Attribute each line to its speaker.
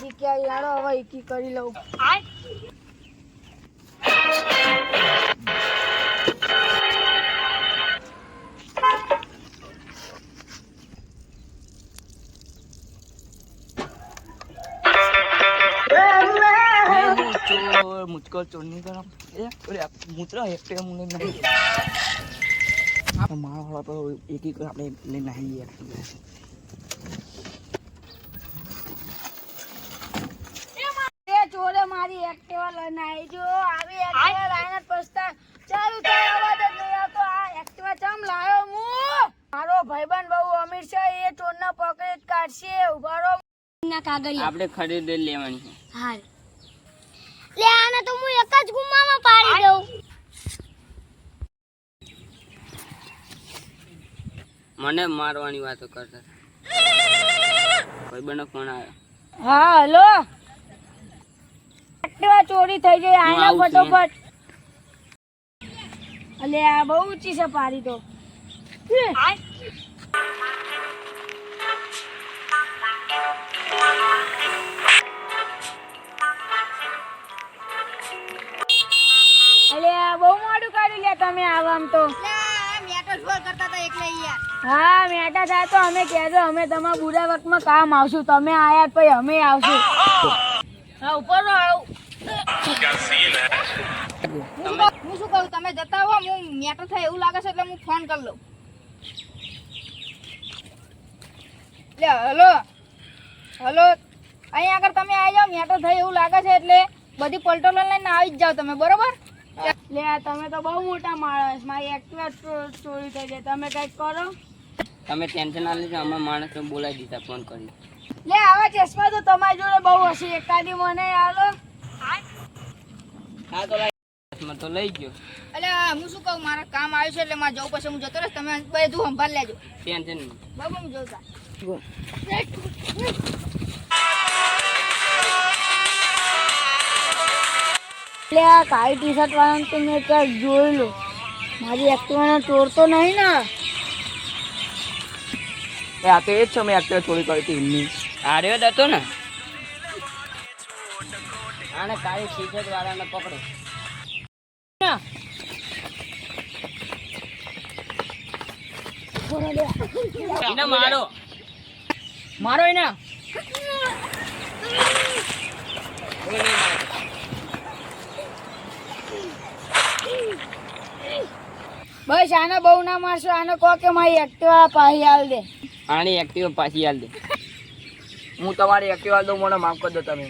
Speaker 1: શીખ્યા યાર, હવે એકી કરી લઉં.
Speaker 2: मुझको चोरनी करो मूत्र एकटे मुने नहीं मारा वाला तो एक ही આપણે ले नहीं लिया
Speaker 1: એ ચોરે મારી એક્ટિવા લઈને આવી જો આવી એક્ટિવા લાઈને પસ્તા ચાલુ થાય અવાજ જ નહીં આવતો. આ એક્ટિવા ચમ લાયો હું? મારો ભાઈબંધ બહુ અમીર છે, એ ચોરના પકડી જ કાઢશે. ઉભારો ના કાગળિયા
Speaker 2: આપણે ખરીદી લેવાની છે.
Speaker 1: હાલ લે આને તો હું એક જ ગુમ્મામાં પાડી દઉં.
Speaker 2: મને મારવાની વાતો કરતા ભાઈ બનો ફોન આવ્યો.
Speaker 1: હા હેલો, એક્ટિવા ચોરી થઈ ગઈ, આના ફટોફટ. અલે આ બહુ ઊંચી છે પાડી તો. અલે આ બહુ મોડું કાઢી લે તમે આવામ તો. હા મેટા થાય તો અમે કહેજો, અમે તમારા બુરા વખતમાં કામ આવશું. તમે આયા પછી અમે આવશું. હા ઉપર આવ. હું શું કહું, તમે જતા હો, હું મેટર થાય એવું લાગે છે એટલે હું ફોન કરી લઉં. લે હલો હલો, અહીંયા આગળ તમે આવી જાઓ, મેટર થાય એવું લાગે છે એટલે બધી પલટો લઈને આવી જ જાઓ તમે, બરોબર? લે તમે તો બહુ મોટા માણસ, મારી એક્ટિવા ચોરી થઈ જાય, તમે કંઈક કરો.
Speaker 2: તમે ટેન્શન ના લેજો, અમે માણસને બોલાવી દીધા ફોન કરી.
Speaker 1: લે આવા ચશ્મા તો તમારી જોડે બહુ હશે, એકાદી મને આલો.
Speaker 2: હા તો ચશ્મા તો લઈ ગયો.
Speaker 1: એટલે હું શું કહું, મારા કામ આવ્યું છે એટલે મારે જવું પછી હું જતો રહીશ. તમે બધું સંભાળ લેજો.
Speaker 2: ટેન્શન નહીં
Speaker 1: બાબુ હું જોતા. એટલે આ કાળી ટી શર્ટ વાળાને તો મેં ત્યાં જોઈ લો, મારી એક્ટિવાનો ચોર તો નહીં ને?
Speaker 2: આ તો એ જ છે, મેં એક્ટિવા ચોરી કરી હતી એમની. આર્યો જ હતો ને. આને કાળી ટી-શર્ટ વાળાને પકડો. એને મારો
Speaker 1: મારો એને. બસ આને બહુ ના મારશો, આને કહો કે મારી એક્ટિવા પાછી આલ દે.
Speaker 2: આની એક્ટિવા પાછી આલ દે. હું તમારી એક્ટિવા દઉં, મને માફ કરી દો તમે.